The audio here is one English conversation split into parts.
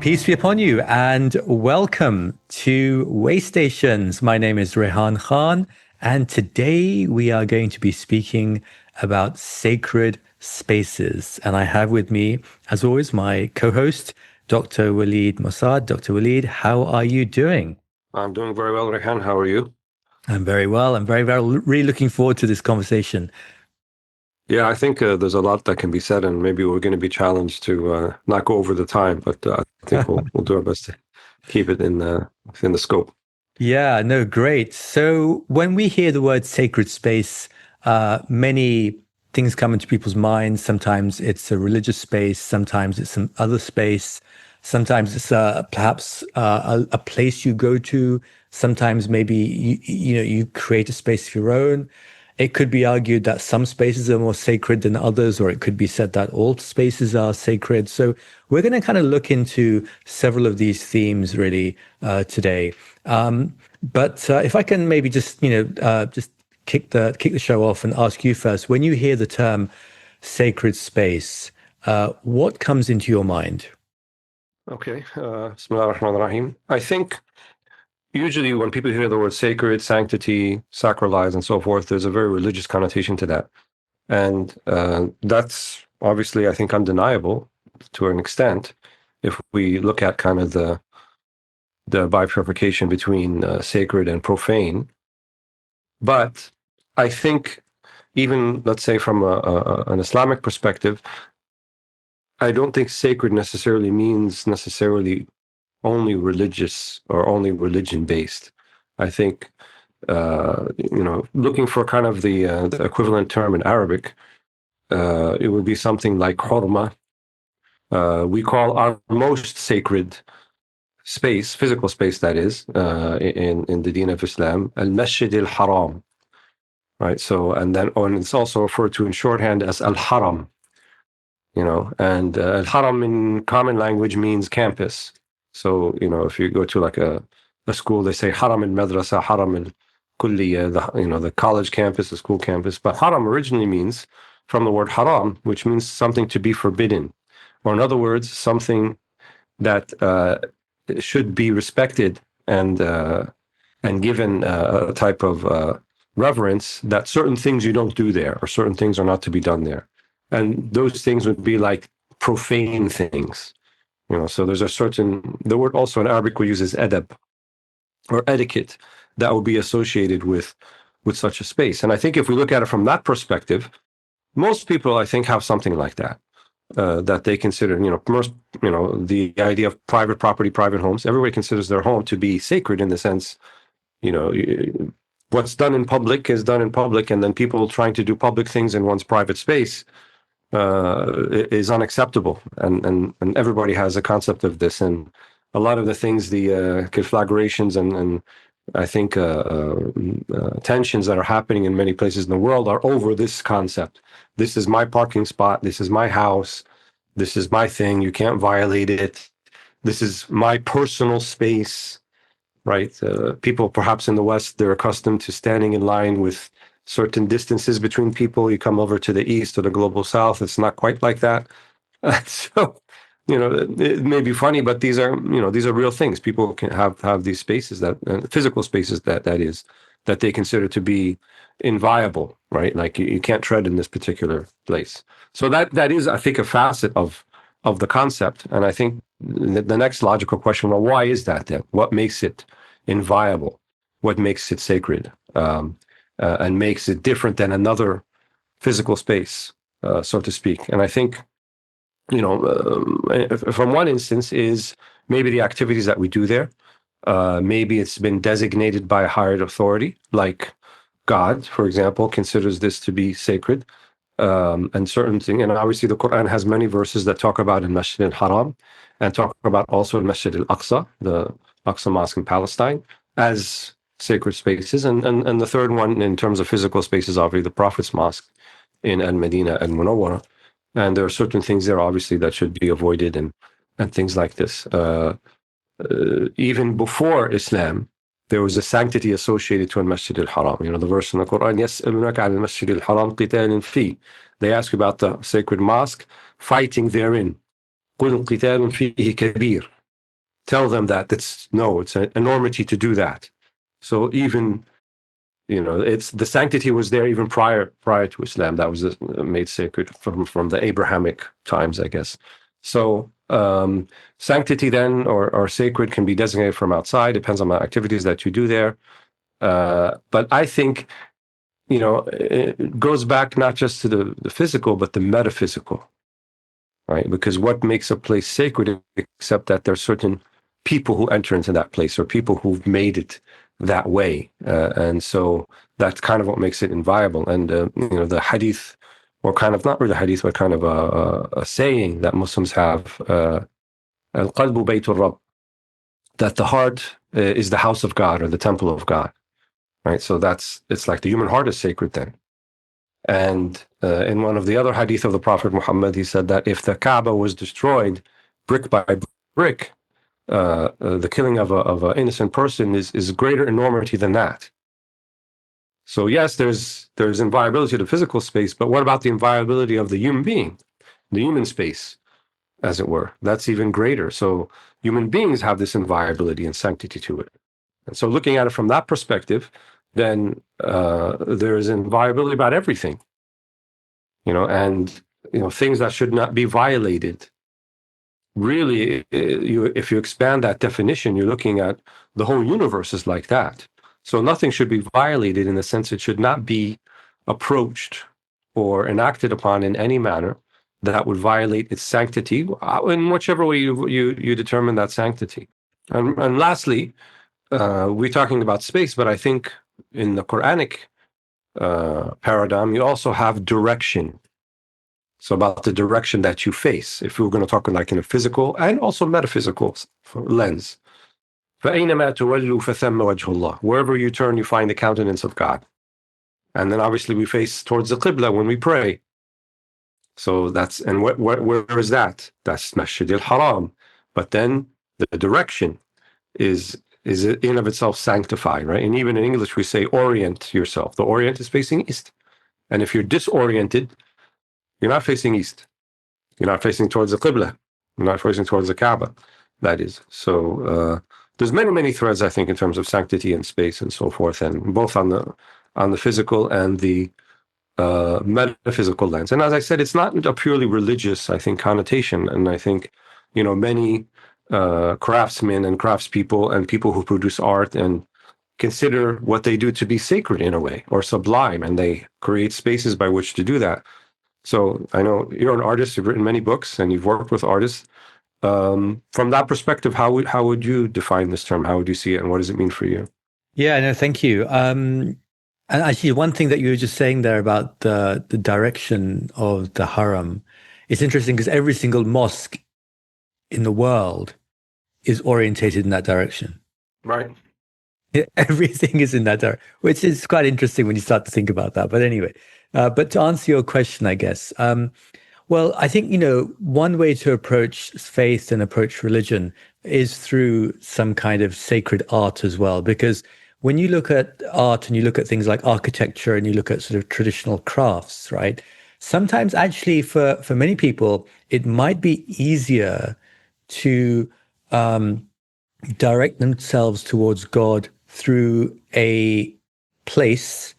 Peace be upon you and welcome to Way Stations. My name is Rehan Khan, and today we are going to be speaking about sacred spaces. And I have with me, as always, my co-host, Dr. Walead Mosaad. Dr. Walead, how are you doing? I'm doing very well, Rehan. How are you? I'm very well. I'm very really looking forward to this conversation. Yeah, I think there's a lot that can be said, and maybe we're going to be challenged to not go over the time, but I think we'll do our best to keep it in the scope. Yeah, no, great. So when we hear the word sacred space, many things come into people's minds. Sometimes it's a religious space, sometimes it's some other space, sometimes it's perhaps a place you go to. Sometimes maybe you create a space of your own. It could be argued that some spaces are more sacred than others, or it could be said that all spaces are sacred. So we're going to kind of look into several of these themes really today. But if I can maybe just just kick the show off and ask you first, when you hear the term sacred space, what comes into your mind? Okay. Bismillah ar-Rahman ar-Rahim. I think usually when people hear the word sacred, sanctity, sacralized, and so forth, there's a very religious connotation to that. And that's obviously, I think, undeniable to an extent if we look at kind of the bifurcation between sacred and profane. But I think even, let's say, from an Islamic perspective, I don't think sacred necessarily means necessarily only religious or only religion based. I think, looking for kind of the equivalent term in Arabic, it would be something like hurma. We call our most sacred space, physical space that is, in the Deen of Islam, al-Masjid al-Haram, right? So, and it's also referred to in shorthand as al-Haram, and al-Haram in common language means campus. So, if you go to like a school, they say Haram al-Madrasa, Haram al-Kulliya, the college campus, the school campus. But Haram originally means from the word haram, which means something to be forbidden, or in other words, something that should be respected and given a type of reverence, that certain things you don't do there, or certain things are not to be done there. And those things would be like profane things. So there's the word also in Arabic we use is adab, or etiquette, that would be associated with such a space. And I think if we look at it from that perspective, most people, I think, have something like that. That they consider, the idea of private property, private homes. Everybody considers their home to be sacred in the sense, what's done in public is done in public, and then people trying to do public things in one's private space is unacceptable. And everybody has a concept of this. And a lot of the things, the conflagrations and I think tensions that are happening in many places in the world are over this concept. This is my parking spot. This is my house. This is my thing. You can't violate it. This is my personal space, right? People perhaps in the West, they're accustomed to standing in line with certain distances between people. You come over to the East or the global South, it's not quite like that. So, it may be funny, but these are real things. People can have these spaces physical spaces that they consider to be inviolable, right? Like you can't tread in this particular place. So that is, I think, a facet of the concept. And I think the next logical question, well, why is that then? What makes it inviolable? What makes it sacred? And makes it different than another physical space, so to speak. And I think, from one instance is maybe the activities that we do there. Maybe it's been designated by a higher authority, like God, for example, considers this to be sacred, and certain thing. And obviously, the Quran has many verses that talk about al Masjid al-Haram and talk about also al Masjid al-Aqsa, the Aqsa Mosque in Palestine, as sacred spaces. And the third one, in terms of physical spaces, obviously the Prophet's Mosque in Al-Madinah and Munawwara. And there are certain things there, obviously, that should be avoided and things like this. Even before Islam, there was a sanctity associated to al-Masjid al-Haram. The verse in the Quran, يَسْأَلُونَكَ عَنِ الْمَسْجِدِ الْحَرَامِ قِتَالٍ فِيهِ. They ask about the sacred mosque, fighting therein. قُلْ قِتَالٌ فِيهِ كَبِيرٌ. tell them that it's an enormity to do that. So even, it's the sanctity was there even prior to Islam. That was made sacred from the Abrahamic times, I guess. So sanctity then or sacred can be designated from outside, depends on the activities that you do there. But I think, it goes back not just to the physical, but the metaphysical, right? Because what makes a place sacred, except that there are certain people who enter into that place or people who've made it that way. And so that's kind of what makes it inviolable. And, the hadith, or kind of not really hadith, but kind of a saying that Muslims have, al-qalbu baytul Rabb, that the heart is the house of God or the temple of God, right? So it's like the human heart is sacred then. And in one of the other hadith of the Prophet Muhammad, he said that if the Kaaba was destroyed brick by brick, the killing of an innocent person is greater enormity than that. So yes, there's inviolability of the physical space, but what about the inviolability of the human being, the human space, as it were? That's even greater. So human beings have this inviolability and sanctity to it. And so looking at it from that perspective, then there's inviolability about everything, and things that should not be violated. Really, if you expand that definition, you're looking at the whole universe is like that. So nothing should be violated in the sense it should not be approached or enacted upon in any manner that would violate its sanctity in whichever way you determine that sanctity. And lastly, we're talking about space, but I think in the Quranic paradigm, you also have direction. So about the direction that you face, if we were going to talk like in a physical and also metaphysical lens. فَأَيْنَمَا تُوَلُّوا فَثَمَّ وَجْهُ اللَّهِ. Wherever you turn, you find the countenance of God. And then obviously we face towards the Qibla when we pray. So and where is that? That's Masjid al-Haram. But then the direction is in of itself sanctified, right? And even in English, we say orient yourself. The orient is facing east. And if you're disoriented, you're not facing east. You're not facing towards the Qibla. You're not facing towards the Kaaba, that is. So there's many, many threads, I think, in terms of sanctity and space and so forth, and both on the physical and the metaphysical lens. And as I said, it's not a purely religious, I think, connotation. And I think, many craftsmen and craftspeople and people who produce art and consider what they do to be sacred in a way or sublime, and they create spaces by which to do that. So I know you're an artist, you've written many books and you've worked with artists. From that perspective, how would you define this term? How would you see it and what does it mean for you? Yeah, no, thank you. And actually, one thing that you were just saying there about the direction of the Haram, it's interesting because every single mosque in the world is orientated in that direction. Right. Everything is in that direction, which is quite interesting when you start to think about that. But anyway, but to answer your question, I guess, well, I think, one way to approach faith and approach religion is through some kind of sacred art as well. Because when you look at art and you look at things like architecture and you look at sort of traditional crafts, right? Sometimes actually for many people, it might be easier to direct themselves towards God through a place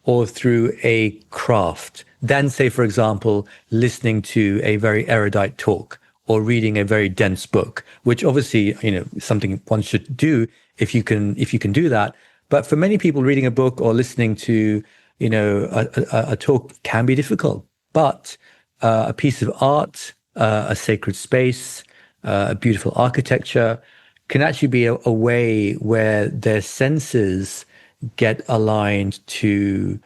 or through a craft than, say, for example, listening to a very erudite talk or reading a very dense book, which obviously, something one should do if you can do that. But for many people, reading a book or listening to, a talk can be difficult. But a piece of art, a sacred space, a beautiful architecture can actually be a way where their senses get aligned to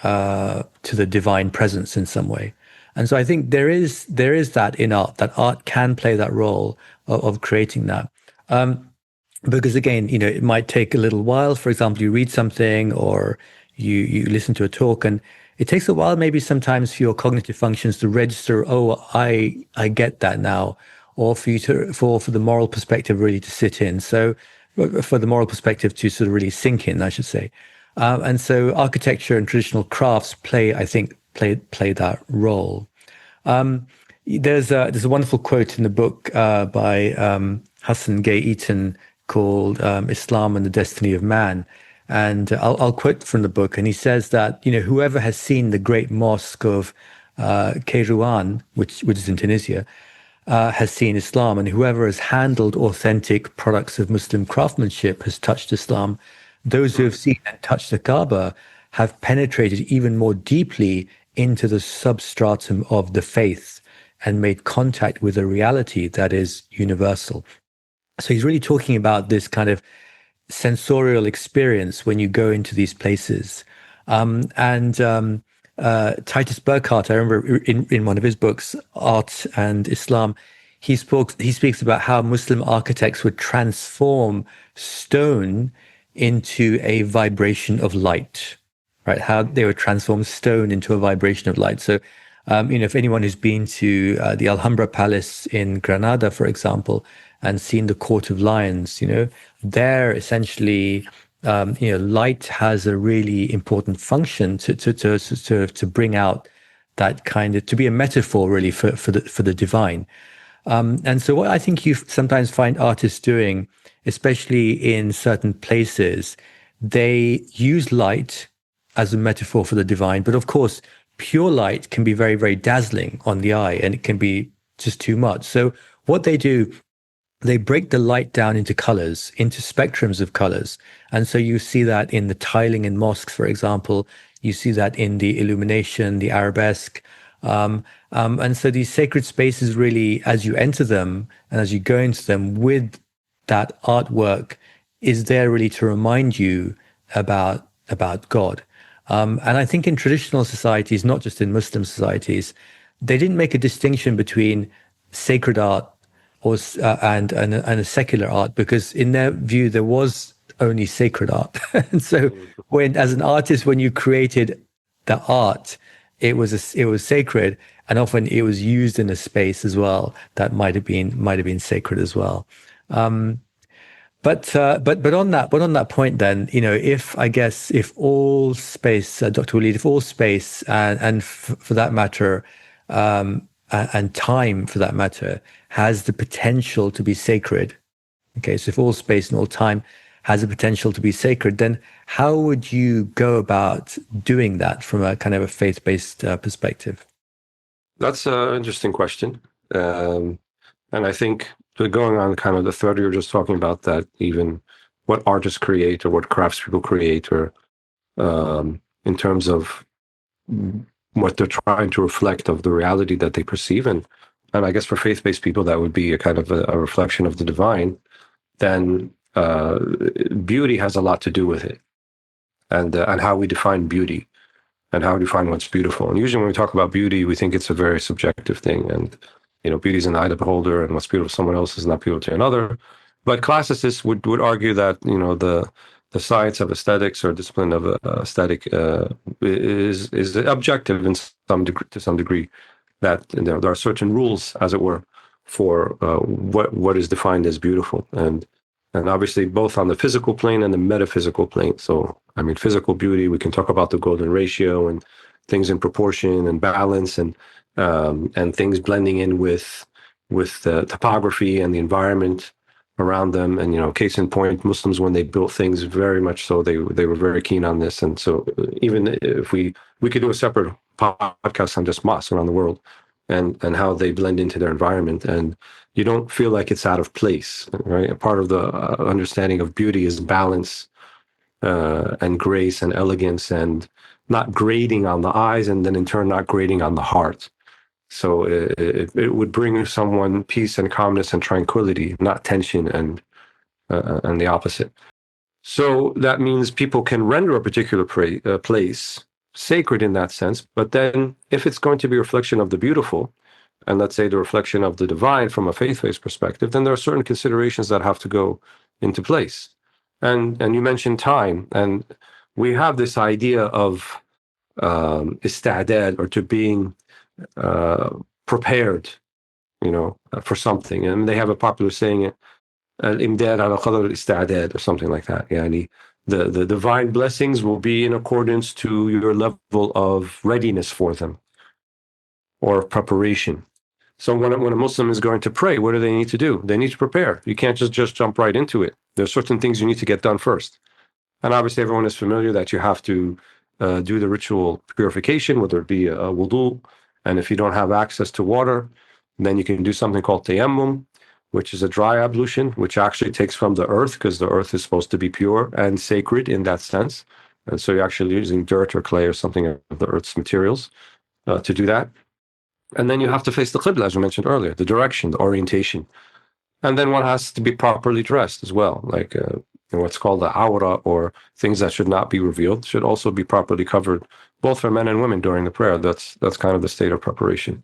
the divine presence in some way. And so I think there is that in art, that art can play that role of creating that. Because again, it might take a little while. For example, you read something or you listen to a talk, and it takes a while maybe sometimes for your cognitive functions to register, oh, I get that now, or for you for the moral perspective really to sit in. So for the moral perspective to sort of really sink in, I should say. And so architecture and traditional crafts play that role. There's a wonderful quote in the book by Hassan Gay Eaton called Islam and the Destiny of Man. And I'll quote from the book. And he says that, whoever has seen the great mosque of Kairouan, which is in Tunisia, has seen Islam. And whoever has handled authentic products of Muslim craftsmanship has touched Islam. Those who have seen and touched the Kaaba have penetrated even more deeply into the substratum of the faith and made contact with a reality that is universal. So he's really talking about this kind of sensorial experience when you go into these places. And Titus Burckhardt, I remember in one of his books, Art and Islam, he speaks about how Muslim architects would transform stone into a vibration of light, right? How they would transform stone into a vibration of light. So, if anyone who's been to the Alhambra Palace in Granada, for example, and seen the Court of Lions, there essentially, light has a really important function to bring out that kind of, to be a metaphor really for the divine. And so what I think you sometimes find artists doing, especially in certain places, they use light as a metaphor for the divine. But of course, pure light can be very, very dazzling on the eye, and it can be just too much. So what they do, they break the light down into colors, into spectrums of colors. And so you see that in the tiling in mosques, for example. You see that in the illumination, the arabesque. And so these sacred spaces really, as you enter them and as you go into them with that artwork, is there really to remind you about God. And I think in traditional societies, not just in Muslim societies, they didn't make a distinction between sacred art and a secular art, because in their view there was only sacred art. And so, as an artist, when you created the art, it was sacred, and often it was used in a space as well that might have been sacred as well. But on that point, then, if all space, Dr. Waleed, if all space and for that matter, and time for that matter, has the potential to be sacred. Okay, so if all space and all time has the potential to be sacred, then how would you go about doing that from a kind of a faith-based perspective? That's an interesting question. And I think going on kind of the thread you were just talking about, that even what artists create or what craftspeople create, or in terms of what they're trying to reflect of the reality that they perceive. And I guess for faith-based people, that would be a kind of a reflection of the divine. Then beauty has a lot to do with it, and how we define beauty and how we define what's beautiful. And usually when we talk about beauty, we think it's a very subjective thing. And, beauty is in the eye of the beholder, and what's beautiful to someone else is not beautiful to another. But classicists would argue that, the science of aesthetics or discipline of aesthetic is objective in to some degree. That there are certain rules, as it were, for what is defined as beautiful, and obviously both on the physical plane and the metaphysical plane. So, I mean, physical beauty, we can talk about the golden ratio and things in proportion and balance, and things blending in with the topography and the environment around them. And case in point, Muslims, when they built things, very much so, they were very keen on this. And so even if we could do a separate podcast on just mosques around the world and how they blend into their environment, and you don't feel like it's out of place, right? A part of the understanding of beauty is balance and grace and elegance, and not grading on the eyes, and then in turn not grading on the heart. So it would bring someone peace and calmness and tranquility, not tension and the opposite. So that means people can render a particular place sacred in that sense. But then if it's going to be a reflection of the beautiful, and let's say the reflection of the divine from a faith-based perspective, then there are certain considerations that have to go into place. And you mentioned time, and we have this idea of ista'dad, or to being prepared, for something. And they have a popular saying, al-imdad ala qadr al-ista'dad, or something like that. Yani the divine blessings will be in accordance to your level of readiness for them, or preparation. So when a Muslim is going to pray, what do they need to do? They need to prepare. You can't just jump right into it. There's certain things you need to get done first. And obviously everyone is familiar that you have to do the ritual purification, whether it be a wudu, and if you don't have access to water, then you can do something called tayammum, which is a dry ablution, which actually takes from the earth, because the earth is supposed to be pure and sacred in that sense. And so you're actually using dirt or clay or something of the earth's materials to do that. And then you have to face the qibla, as we mentioned earlier, the direction, the orientation. And then one has to be properly dressed as well, like what's called the awra, or things that should not be revealed, should also be properly covered, both for men and women during the prayer. That's kind of the state of preparation.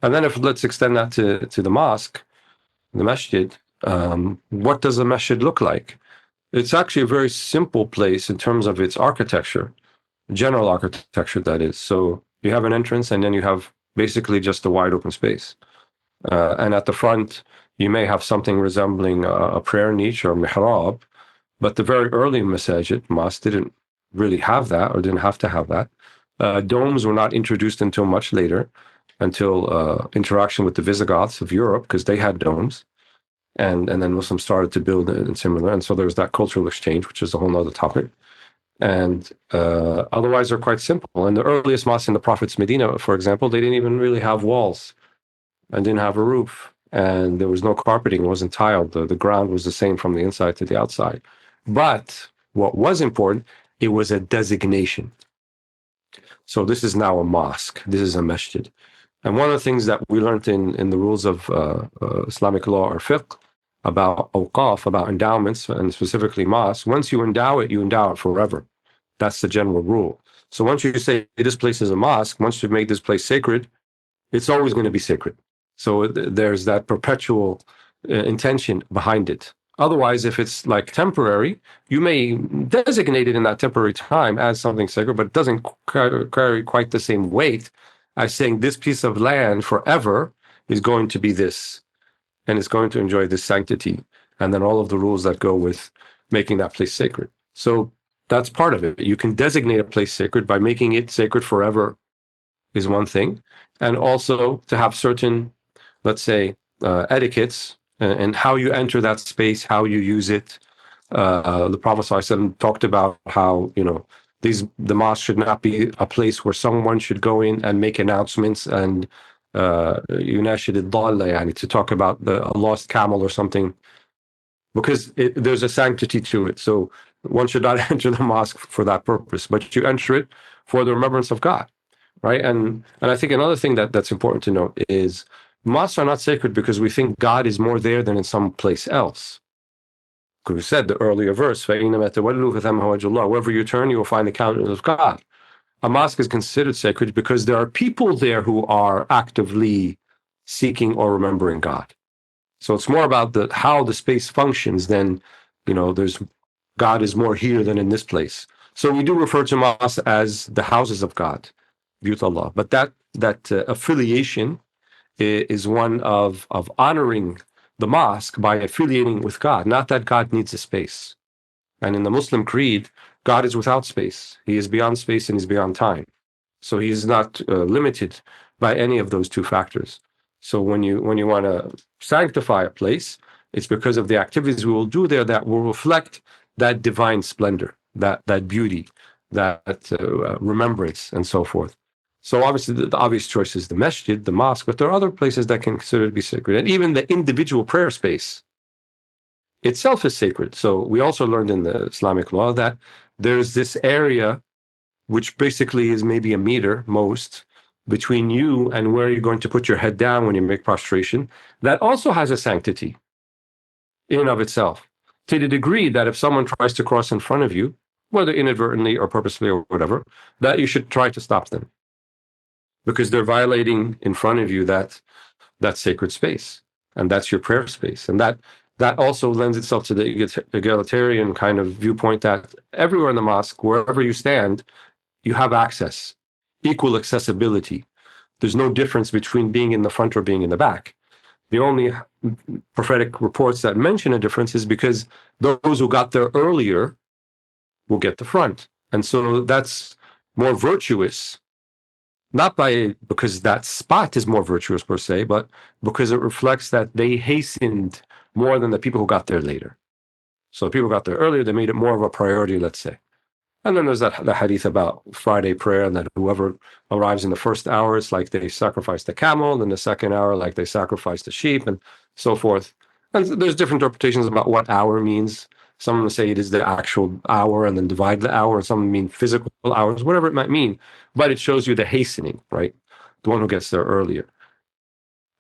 And then let's extend that to the mosque, the masjid. What does the masjid look like? It's actually a very simple place in terms of its architecture, general architecture, that is. So you have an entrance, and then you have basically just a wide open space. And at the front, you may have something resembling a prayer niche or mihrab, but the very early masajid, mosques, didn't really have that, or didn't have to have that. Domes were not introduced until much later, until interaction with the Visigoths of Europe, because they had domes. And then Muslims started to build it and similar. And so there was that cultural exchange, which is a whole other topic. And otherwise, they're quite simple. And the earliest mosques in the Prophet's Medina, for example, they didn't even really have walls and didn't have a roof. And there was no carpeting, it wasn't tiled. The ground was the same from the inside to the outside. But what was important, it was a designation. So this is now a mosque. This is a masjid. And one of the things that we learned in the rules of Islamic law or fiqh about awqaf, about endowments, and specifically mosques, once you endow it forever. That's the general rule. So once you say this place is a mosque, once you make this place sacred, it's always going to be sacred. So there's that perpetual intention behind it. Otherwise, if it's like temporary, you may designate it in that temporary time as something sacred, but it doesn't carry quite the same weight as saying this piece of land forever is going to be this, and it's going to enjoy this sanctity, and then all of the rules that go with making that place sacred. So that's part of it. You can designate a place sacred by making it sacred forever is one thing, and also to have certain, let's say, etiquettes and how you enter that space, how you use it. The Prophet ﷺ talked about how, the mosque should not be a place where someone should go in and make announcements and to talk about a lost camel or something, because there's a sanctity to it. So one should not enter the mosque for that purpose, but you enter it for the remembrance of God, right? And I think another thing that's important to note is mosques are not sacred because we think God is more there than in some place else. Because we said the earlier verse, wherever you turn, you will find the countenance of God. A mosque is considered sacred because there are people there who are actively seeking or remembering God. So it's more about how the space functions than, there's God is more here than in this place. So we do refer to mosques as the houses of God, Buyut Allah. But that affiliation is one of honoring the mosque by affiliating with God, not that God needs a space. And in the Muslim creed, God is without space. He is beyond space and he's beyond time. So he is not limited by any of those two factors. So when you want to sanctify a place, it's because of the activities we will do there that will reflect that divine splendor, that beauty, that remembrance, and so forth. So obviously the obvious choice is the masjid, the mosque, but there are other places that can consider to be sacred. And even the individual prayer space itself is sacred. So we also learned in the Islamic law that there's this area which basically is maybe a meter most between you and where you're going to put your head down when you make prostration, that also has a sanctity in and of itself, to the degree that if someone tries to cross in front of you, whether inadvertently or purposely or whatever, that you should try to stop them, because they're violating in front of you that sacred space, and that's your prayer space. And that also lends itself to the egalitarian kind of viewpoint that everywhere in the mosque, wherever you stand, you have access, equal accessibility. There's no difference between being in the front or being in the back. The only prophetic reports that mention a difference is because those who got there earlier will get the front. And so that's more virtuous not because that spot is more virtuous per se, but because it reflects that they hastened more than the people who got there later. So the people who got there earlier, they made it more of a priority, let's say. And then there's the hadith about Friday prayer, and that whoever arrives in the first hour, it's like they sacrifice the camel, and in the second hour, like they sacrifice the sheep, and so forth. And there's different interpretations about what hour means. Some of them say it is the actual hour and then divide the hour, and some mean physical hours, whatever it might mean. But it shows you the hastening, right? The one who gets there earlier.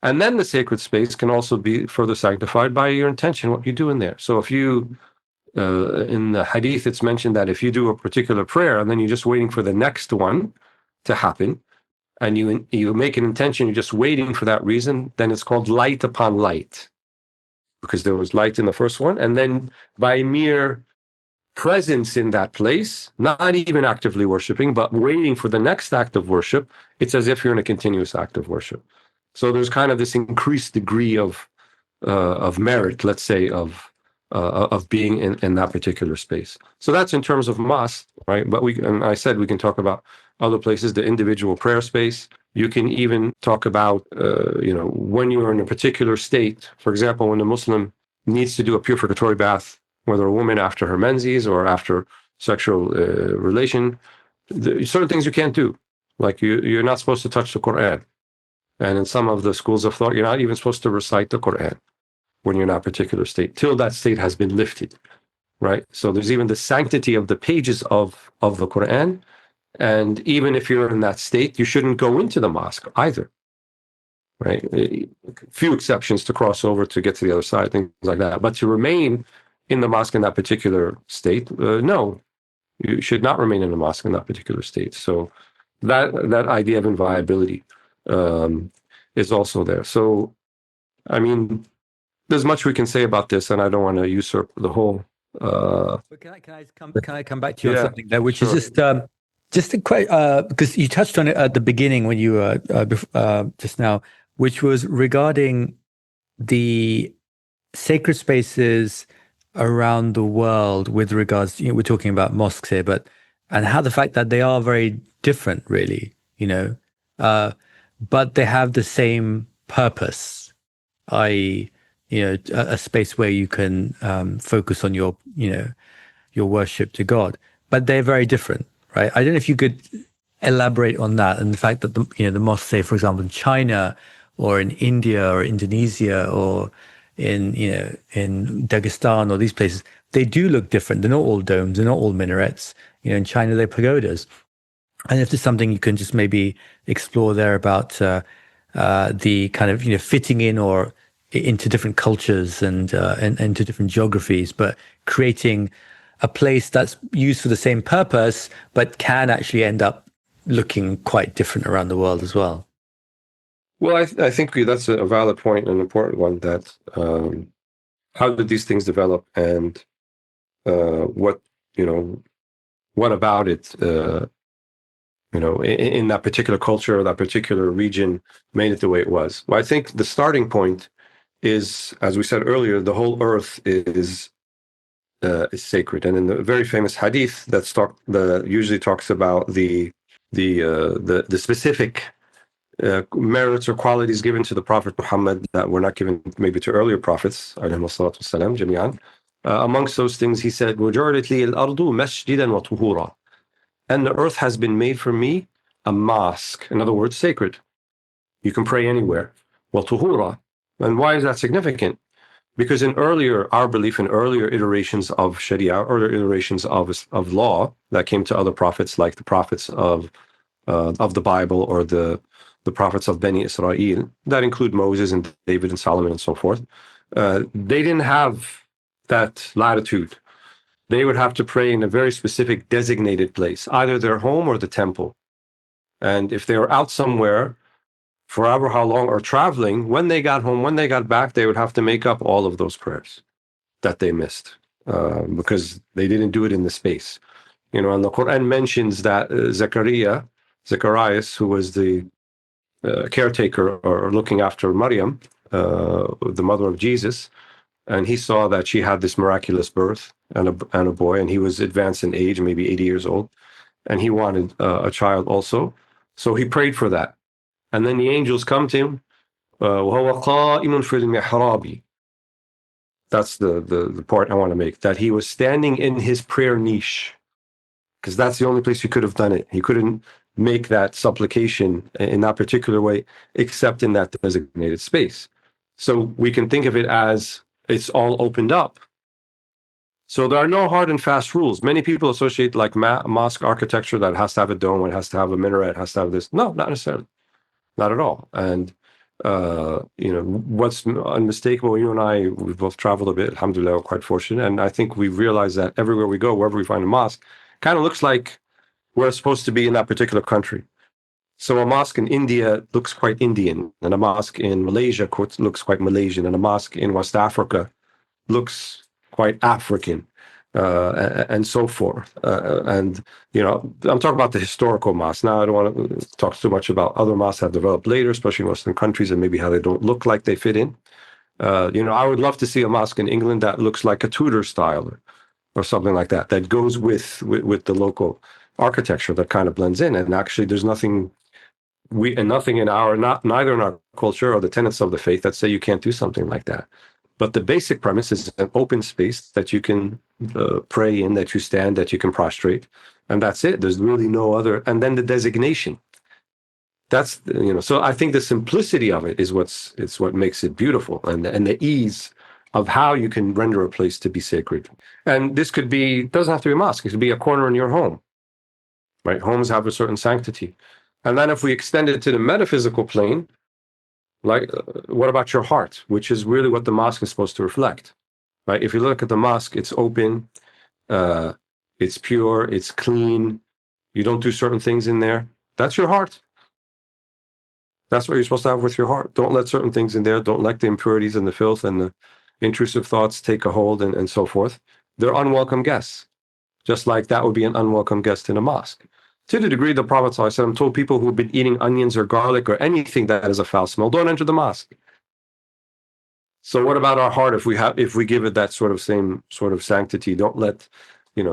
And then the sacred space can also be further sanctified by your intention, what you do in there. So if you in the hadith, it's mentioned that if you do a particular prayer and then you're just waiting for the next one to happen, and you make an intention, you're just waiting for that reason, then it's called light upon light, because there was light in the first one, and then by mere presence in that place, not even actively worshiping, but waiting for the next act of worship, it's as if you're in a continuous act of worship. So there's kind of this increased degree of merit, let's say, of being in that particular space. So that's in terms of mosque, right? But and I said we can talk about other places, the individual prayer space. You can even talk about, when you're in a particular state. For example, when a Muslim needs to do a purificatory bath, whether a woman after her menses or after sexual relation, certain things you can't do. Like you're not supposed to touch the Quran. And in some of the schools of thought, you're not even supposed to recite the Quran when you're in that particular state, till that state has been lifted, right? So there's even the sanctity of the pages of the Quran. And even if you're in that state, you shouldn't go into the mosque either, right? Few exceptions to cross over to get to the other side, things like that. But to remain in the mosque in that particular state, no, you should not remain in the mosque in that particular state. So that idea of inviolability is also there. So, I mean, there's much we can say about this, and I don't want to usurp the whole. But can I come back to you on something there, which sure. is just a quite because you touched on it at the beginning when you were just now, which was regarding the sacred spaces around the world with regards, we're talking about mosques here, and how the fact that they are very different, really, but they have the same purpose, i.e., a space where you can focus on your worship to God, but they're very different, right? I don't know if you could elaborate on that and the fact that the mosques, say, for example, in China or in India or Indonesia or in Dagestan or these places, they do look different. They're not all domes. They're not all minarets. In China, they're pagodas. And if there's something you can just maybe explore there about the kind of fitting in or into different cultures and into different geographies, but creating a place that's used for the same purpose, but can actually end up looking quite different around the world as well. Well, I think that's a valid point, an important one. That how did these things develop, and what about it? In that particular culture, that particular region, made it the way it was. Well, I think the starting point is, as we said earlier, the whole earth is sacred, and in the very famous hadith that usually talks about the specific merits or qualities given to the Prophet Muhammad that were not given maybe to earlier prophets, amongst those things, he said, and the earth has been made for me a mosque. In other words, sacred. You can pray anywhere. And why is that significant? Because our belief in earlier iterations of Sharia, earlier iterations of law that came to other prophets, like the prophets of the Bible or the prophets of Bani Israel, that include Moses and David and Solomon and so forth, they didn't have that latitude. They would have to pray in a very specific designated place, either their home or the temple. And if they were out somewhere, forever how long, or traveling, when they got home, when they got back, they would have to make up all of those prayers that they missed because they didn't do it in the space. And the Quran mentions that Zacharias, who was the caretaker or looking after Maryam, the mother of Jesus, and he saw that she had this miraculous birth and a boy, and he was advanced in age, maybe 80 years old, and he wanted a child also. So he prayed for that. And then the angels come to him. وَهُوَ قَائِمٌ فِي الْمِحْرَابِ. That's the part I want to make. That he was standing in his prayer niche, because that's the only place he could have done it. He couldn't make that supplication in that particular way, except in that designated space. So we can think of it as it's all opened up. So there are no hard and fast rules. Many people associate like mosque architecture that it has to have a dome, it has to have a minaret, it has to have this. No, not necessarily. Not at all. And what's unmistakable, you and I, we've both traveled a bit, alhamdulillah, we're quite fortunate. And I think we've realized that everywhere we go, wherever we find a mosque, kind of looks like where it's supposed to be in that particular country. So a mosque in India looks quite Indian, and a mosque in Malaysia looks quite Malaysian, and a mosque in West Africa looks quite African, and so forth. I'm talking about the historical mosques. Now, I don't want to talk too much about other mosques that have developed later, especially in Western countries, and maybe how they don't look like they fit in. I would love to see a mosque in England that looks like a Tudor style or something like that, that goes with the local architecture, that kind of blends in. And actually, there's nothing neither in our culture or the tenets of the faith that say you can't do something like that. But the basic premise is an open space that you can pray in, that you stand, that you can prostrate, and that's it. There's really no other. And then the designation. That's So I think the simplicity of it is what makes it beautiful, and the ease of how you can render a place to be sacred. And this doesn't have to be a mosque. It could be a corner in your home, right? Homes have a certain sanctity, and then if we extend it to the metaphysical plane. Like, what about your heart, which is really what the mosque is supposed to reflect, right? If you look at the mosque, it's open, it's pure, it's clean. You don't do certain things in there. That's your heart. That's what you're supposed to have with your heart. Don't let certain things in there. Don't let the impurities and the filth and the intrusive thoughts take a hold and so forth. They're unwelcome guests, just like that would be an unwelcome guest in a mosque. To the degree the Prophet ﷺ told people who've been eating onions or garlic or anything that is a foul smell, don't enter the mosque. So what about our heart? If we give it that same sort of sanctity, don't let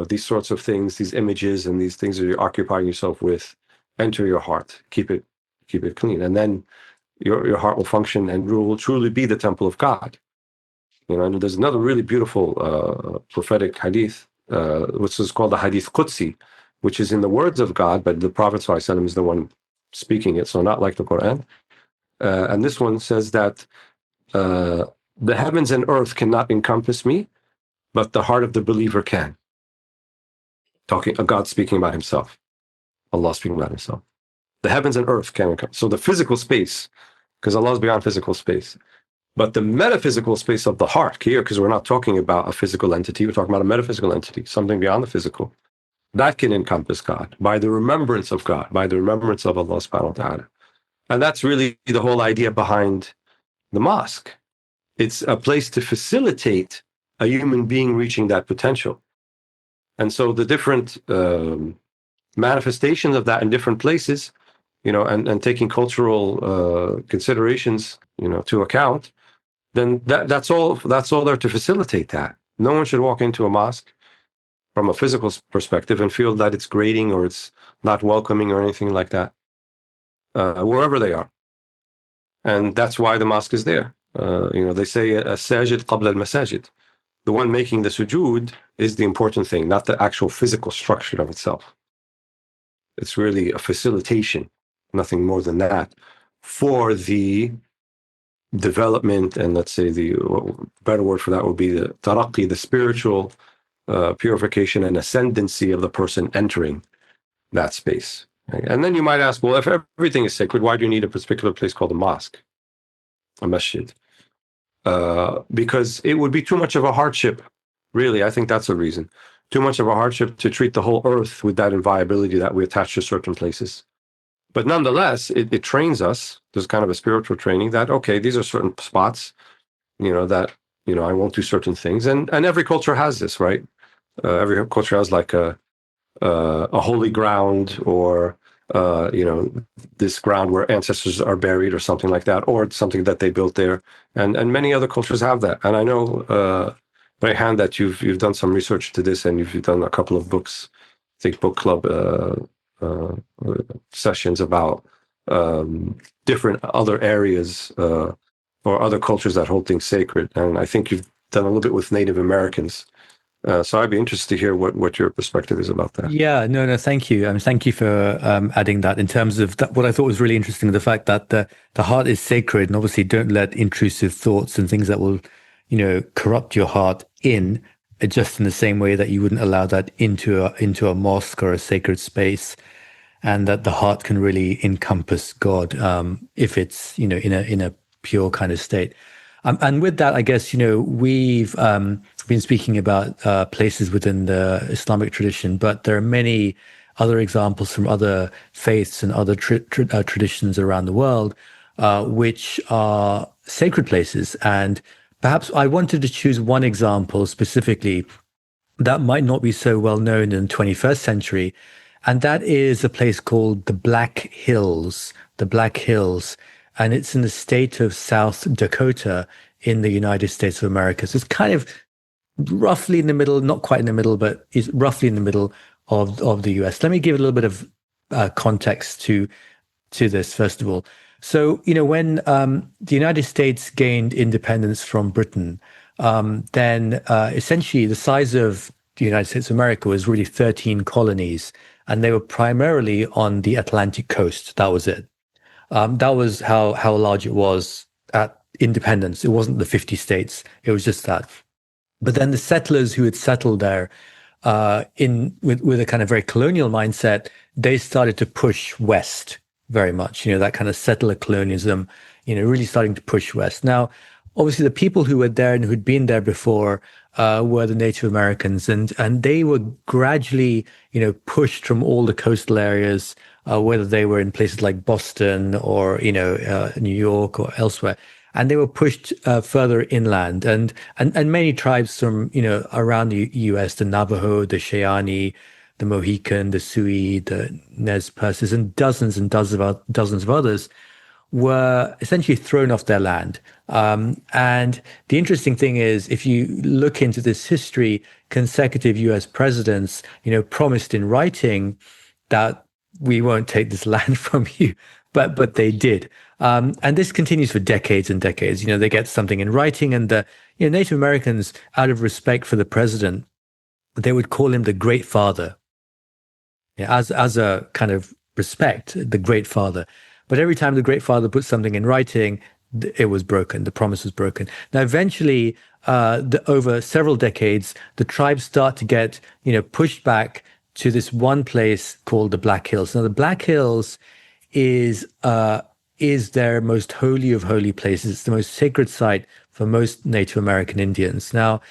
these sorts of things, these images and these things that you're occupying yourself with, enter your heart. Keep it clean, and then your heart will function and will truly be the temple of God. And there's another really beautiful prophetic hadith, which is called the Hadith Qudsi, which is in the words of God, but the Prophet ﷺ is the one speaking it, so not like the Quran. And this one says that the heavens and earth cannot encompass me, but the heart of the believer can. God speaking about himself. Allah speaking about himself. The heavens and earth can encompass. So the physical space, because Allah is beyond physical space. But the metaphysical space of the heart here, because we're not talking about a physical entity, we're talking about a metaphysical entity, something beyond the physical. That can encompass God by the remembrance of God, by the remembrance of Allah subhanahu wa ta'ala. And that's really the whole idea behind the mosque. It's a place to facilitate a human being reaching that potential. And so the different manifestations of that in different places, and taking cultural considerations, to account, then that's all there to facilitate that. No one should walk into a mosque from a physical perspective and feel that it's grating or it's not welcoming or anything like that, wherever they are. And that's why the mosque is there. They say as-sajid qabla al-masajid. The one making the sujood is the important thing, not the actual physical structure of itself. It's really a facilitation, nothing more than that, for the development, and let's say the better word for that would be the taraqi, the spiritual purification and ascendancy of the person entering that space. And then you might ask, well, if everything is sacred, why do you need a particular place called a mosque, a masjid? Because it would be too much of a hardship, really. I think that's a reason. Too much of a hardship to treat the whole earth with that inviolability that we attach to certain places. But nonetheless, it trains us. There's kind of a spiritual training that, okay, these are certain spots, that, I won't do certain things. And every culture has this, right? Every culture has like a holy ground, or this ground where ancestors are buried or something like that, or something that they built there. And many other cultures have that. And I know, that you've done some research to this, and you've done a couple of books, I think Book Club sessions about different other areas or other cultures that hold things sacred. And I think you've done a little bit with Native Americans. So I'd be interested to hear what your perspective is about that. Yeah, no, thank you. Thank you for adding that in terms of that, what I thought was really interesting, the fact that the heart is sacred, and obviously don't let intrusive thoughts and things that will, corrupt your heart in, just in the same way that you wouldn't allow that into a mosque or a sacred space, and that the heart can really encompass God if it's, in a pure kind of state. And with that, I guess, we've been speaking about places within the Islamic tradition, but there are many other examples from other faiths and other traditions around the world, which are sacred places. And perhaps I wanted to choose one example specifically that might not be so well known in the 21st century. And that is a place called the Black Hills, and it's in the state of South Dakota in the United States of America. So it's kind of roughly in the middle, not quite in the middle, but is roughly in the middle of the US. Let me give a little bit of context to this, first of all. So, when the United States gained independence from Britain, then essentially the size of the United States of America was really 13 colonies, and they were primarily on the Atlantic coast. That was it. That was how large it was at independence. It wasn't the 50 states. It was just that. But then the settlers who had settled there with a kind of very colonial mindset, they started to push west very much, that kind of settler colonialism, really starting to push west. Now, obviously, the people who were there and who'd been there before were the Native Americans, and they were gradually, pushed from all the coastal areas, whether they were in places like Boston or New York or elsewhere, and they were pushed further inland. And many tribes from around the U.S., the Navajo, the Cheyenne, the Mohican, the Sioux, the Nez Perces, and dozens of others were essentially thrown off their land. And the interesting thing is, if you look into this history, consecutive U.S. presidents, promised in writing that we won't take this land from you, but they did. And this continues for decades and decades. They get something in writing, and the Native Americans, out of respect for the president, they would call him the Great Father, as a kind of respect, the Great Father. But every time the Great Father put something in writing, it was broken. The promise was broken. Now, eventually, over several decades, the tribes start to get, pushed back to this one place called the Black Hills. Now, the Black Hills is their most holy of holy places. It's the most sacred site for most Native American Indians. Now,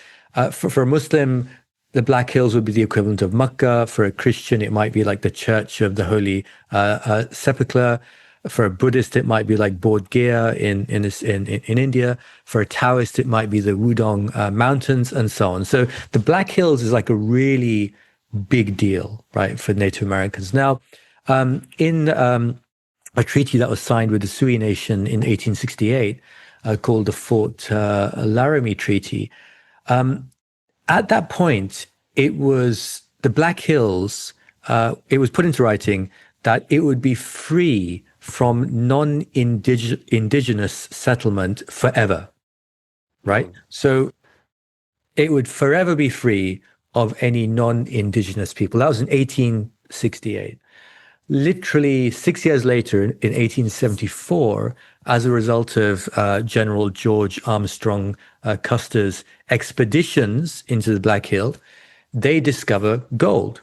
for a Muslim, the Black Hills would be the equivalent of Mecca. For a Christian, it might be like the Church of the Holy Sepulchre. For a Buddhist, it might be like Bodh Gaya in India. For a Taoist, it might be the Wudong Mountains, and so on. So the Black Hills is like a really big deal, right, for Native Americans. Now, in a treaty that was signed with the Sioux Nation in 1868, called the Fort Laramie Treaty, at that point, it was the Black Hills. It was put into writing that it would be free from non-indigenous settlement forever, right? So it would forever be free of any non-indigenous people. That was in 1868. Literally 6 years later, in 1874, as a result of General George Armstrong Custer's expeditions into the Black Hill, they discover gold,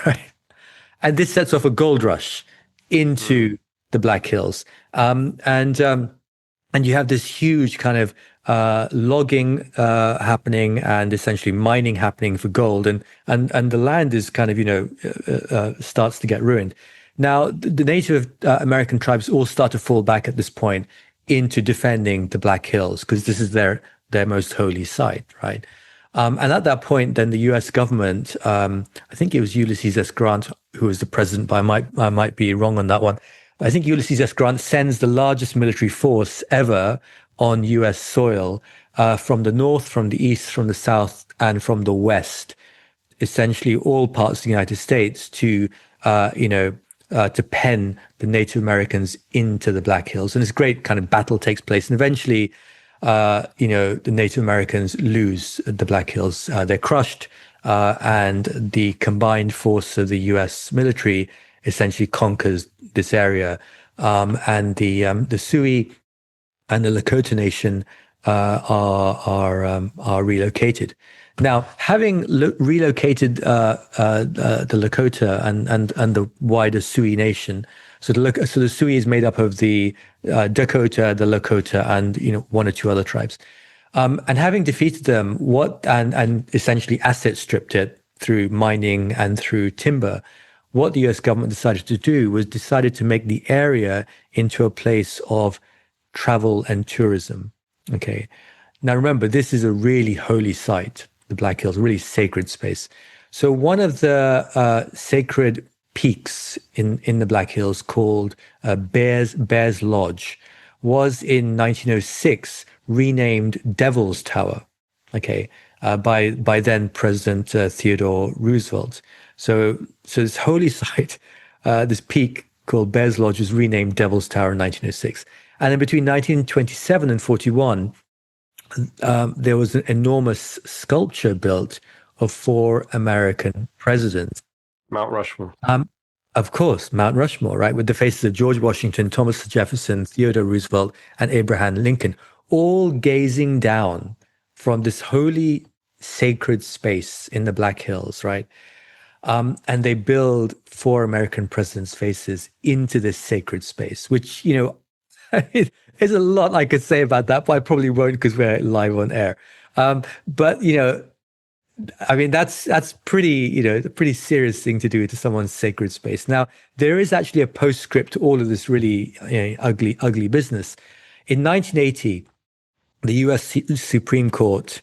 right? And this sets off a gold rush into the Black Hills. And you have this huge kind of logging happening and essentially mining happening for gold. And the land is kind of, starts to get ruined. Now, the Native American tribes all start to fall back at this point into defending the Black Hills, because this is their most holy site, right? And at that point, then the U.S. government, I think it was Ulysses S. Grant who was the president, but I might be wrong on that one. I think Ulysses S. Grant sends the largest military force ever on U.S. soil from the north, from the east, from the south, and from the west, essentially all parts of the United States, to to pen the Native Americans into the Black Hills. And this great kind of battle takes place. And eventually, the Native Americans lose the Black Hills. They're crushed, and the combined force of the U.S. military essentially conquers this area. And the Sioux and the Lakota Nation are relocated. Now, having relocated the Lakota and the wider Sioux Nation, so the Sioux is made up of the Dakota, the Lakota, and one or two other tribes. And having defeated them, and essentially asset stripped it through mining and through timber, what the U.S. government decided to do was decided to make the area into a place of travel and tourism. Okay. Now remember, this is a really holy site, the Black Hills, a really sacred space. So one of the sacred peaks in the Black Hills, called Bears Lodge, was in 1906 renamed Devil's Tower. Okay. By then President Theodore Roosevelt. So this holy site, this peak called Bears Lodge, was renamed Devil's Tower in 1906. And then between 1927 and 41, there was an enormous sculpture built of 4 American presidents. Mount Rushmore. Of course, Mount Rushmore, right? With the faces of George Washington, Thomas Jefferson, Theodore Roosevelt, and Abraham Lincoln, all gazing down from this holy, sacred space in the Black Hills, right? And they build 4 American presidents' faces into this sacred space, which, there's a lot I could say about that, but I probably won't because we're live on air. But I mean, that's pretty, a pretty serious thing to do to someone's sacred space. Now, there is actually a postscript to all of this really ugly business. In 1980, the U.S. Supreme Court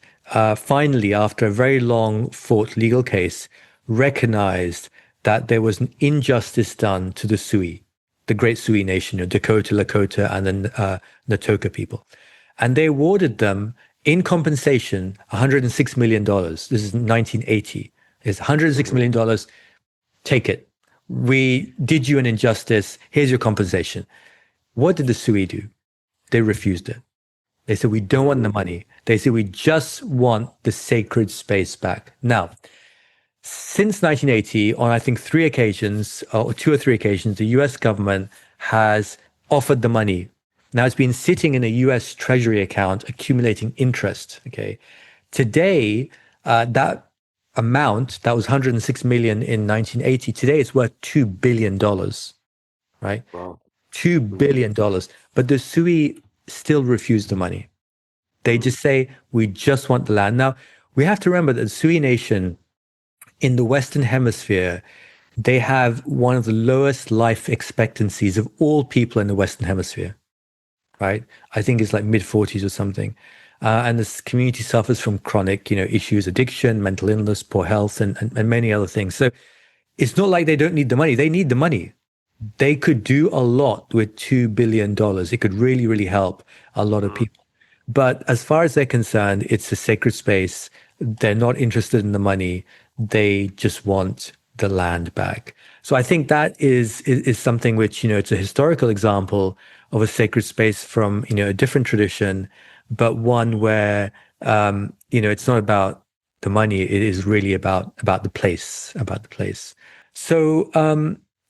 finally, after a very long fought legal case, recognized that there was an injustice done to the Sioux, the great Sioux Nation, Dakota, Lakota, and the Natoka people. And they awarded them, in compensation, $106 million. This is 1980. It's $106 million. Take it. We did you an injustice. Here's your compensation. What did the Sioux do? They refused it. They said, we don't want the money. They said, we just want the sacred space back. Now, since 1980, on I think 3 occasions, or 2 or 3 occasions, the US government has offered the money. Now it's been sitting in a US Treasury account accumulating interest. Okay. Today, that amount, that was 106 million in 1980, today it's worth $2 billion, right? Wow. $2 billion. But the Sioux still refuse the money. They just say, we just want the land. Now, we have to remember that the Sioux Nation in the Western Hemisphere, they have one of the lowest life expectancies of all people in the Western Hemisphere, right? I think it's like mid-40s or something. And this community suffers from chronic, issues, addiction, mental illness, poor health, and many other things. So it's not like they don't need the money. They need the money. They could do a lot with $2 billion. It could really, really help a lot of people. But as far as they're concerned, it's a sacred space. They're not interested in the money. They just want the land back. So I think that is something which, it's a historical example of a sacred space from, a different tradition, but one where, it's not about the money. It is really about the place, So,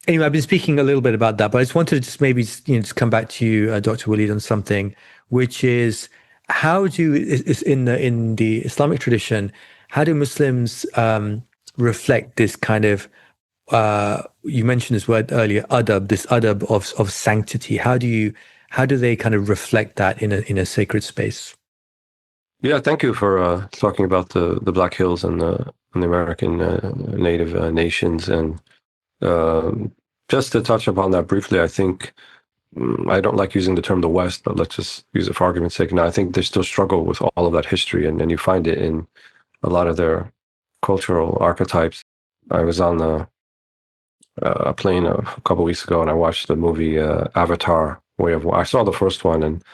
anyway, I've been speaking a little bit about that, but I just wanted to just maybe, just come back to you, Dr. Walead, on something, which is in the Islamic tradition, how do Muslims reflect this kind of, you mentioned this word earlier, adab of sanctity? How do they kind of reflect that in a sacred space? Yeah, thank you for talking about the Black Hills and the American native nations. And just to touch upon that briefly, I think I don't like using the term the West, but let's just use it for argument's sake. Now, I think they still struggle with all of that history, and you find it in a lot of their cultural archetypes. I was on a plane a couple of weeks ago, and I watched the movie Avatar: Way of Water. I saw the first one, and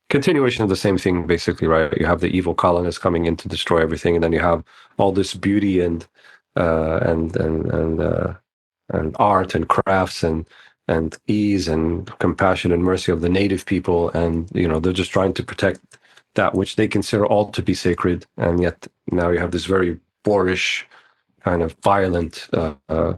continuation of the same thing, basically, right? You have the evil colonists coming in to destroy everything, and then you have all this beauty and art and crafts and ease and compassion and mercy of the native people, and they're just trying to protect that which they consider all to be sacred, and yet now you have this very boorish kind of violent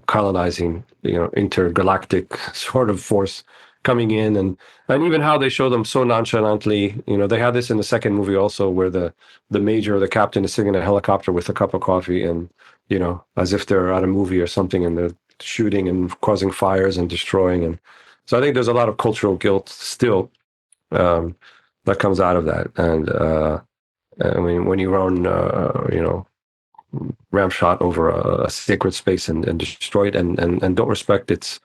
colonizing intergalactic sort of force coming in, and even how they show them so nonchalantly. They had this in the second movie also, where the major or the captain is sitting in a helicopter with a cup of coffee, and as if they're at a movie or something, and they're shooting and causing fires and destroying. And so I think there's a lot of cultural guilt still that comes out of that. And I mean, when you run ramshot over a sacred space and destroy it, and don't respect its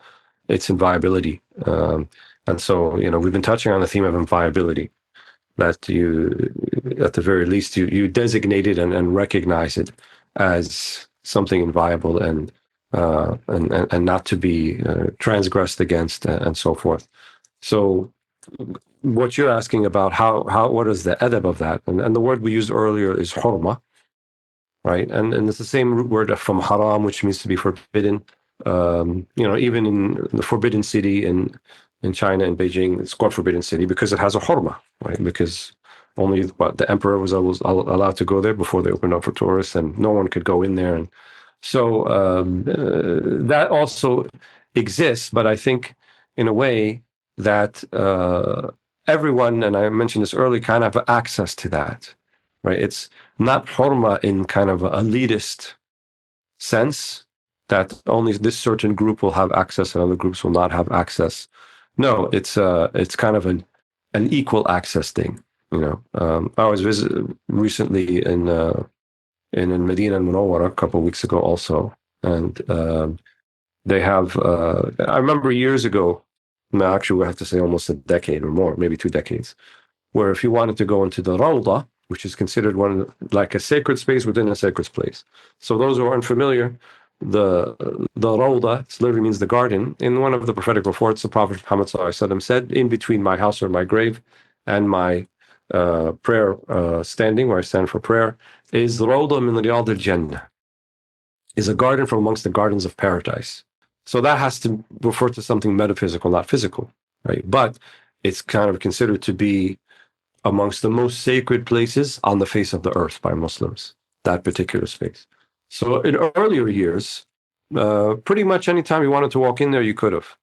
inviolability. And so, we've been touching on the theme of inviolability, that you, at the very least, you designate it and recognize it as something inviolable and not to be transgressed against, and so forth. So what you're asking about, what is the adab of that? And the word we used earlier is hurma, right? And it's the same root word from haram, which means to be forbidden. Even in the forbidden city in China, in Beijing, it's called Forbidden City because it has a hurma, right? Because only the emperor was allowed to go there before they opened up for tourists, and no one could go in there. And so that also exists, but I think in a way that everyone, and I mentioned this early, kind of have access to that, right? It's not hurma in kind of an elitist sense, that only this certain group will have access and other groups will not have access. No, it's kind of an equal access thing. I was recently in Medina Munawwara a couple of weeks ago also, and they have. I remember years ago. No, actually, we have to say almost a decade or more, maybe 2 decades, where if you wanted to go into the Rawda, which is considered like a sacred space within a sacred place. So those who aren't familiar, the Rawda, it literally means the garden. In one of the prophetic reports, the Prophet Muhammad ﷺ said, in between my house or my grave and my prayer standing, where I stand for prayer, is the Rawda min Riyad al-Jannah, is a garden from amongst the gardens of paradise. So that has to refer to something metaphysical, not physical, right? But it's kind of considered to be amongst the most sacred places on the face of the earth by Muslims, that particular space. So in earlier years, pretty much anytime you wanted to walk in there, you could have.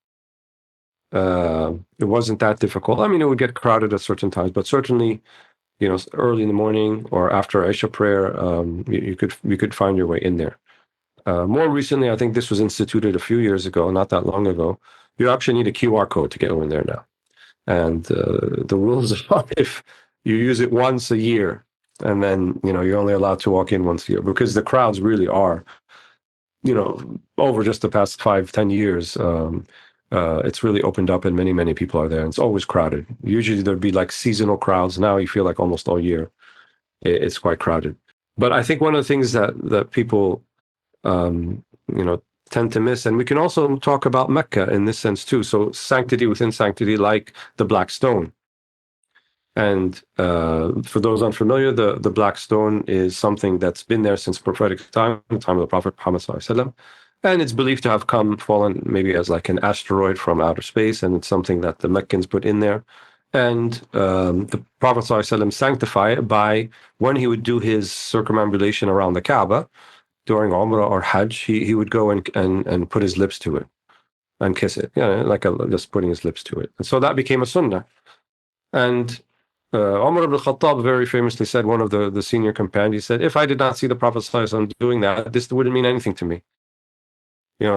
It wasn't that difficult. I mean, it would get crowded at certain times, but certainly, early in the morning or after Isha prayer, you could find your way in there. More recently, I think this was instituted a few years ago, not that long ago. You actually need a QR code to get in there now. And the rules are, if you use it once a year, and then you're only allowed to walk in once a year, because the crowds really are, over just the past 5-10 years, it's really opened up, and many people are there, and it's always crowded. Usually there'd be like seasonal crowds. Now you feel like almost all year it's quite crowded. But I think one of the things that people tend to miss, and we can also talk about Mecca in this sense too. So sanctity within sanctity, like the Black Stone. And for those unfamiliar, the Black Stone is something that's been there since prophetic time, the time of the Prophet Muhammad ﷺ. And it's believed to have fallen maybe as like an asteroid from outer space, and it's something that the Meccans put in there. And the Prophet ﷺ sanctified it by, when he would do his circumambulation around the Kaaba, during Umrah or Hajj, he would go and put his lips to it and kiss it, just putting his lips to it. And so that became a sunnah. And Umar ibn Khattab very famously said, one of the senior companions, he said, if I did not see the Prophet ﷺ doing that, this wouldn't mean anything to me.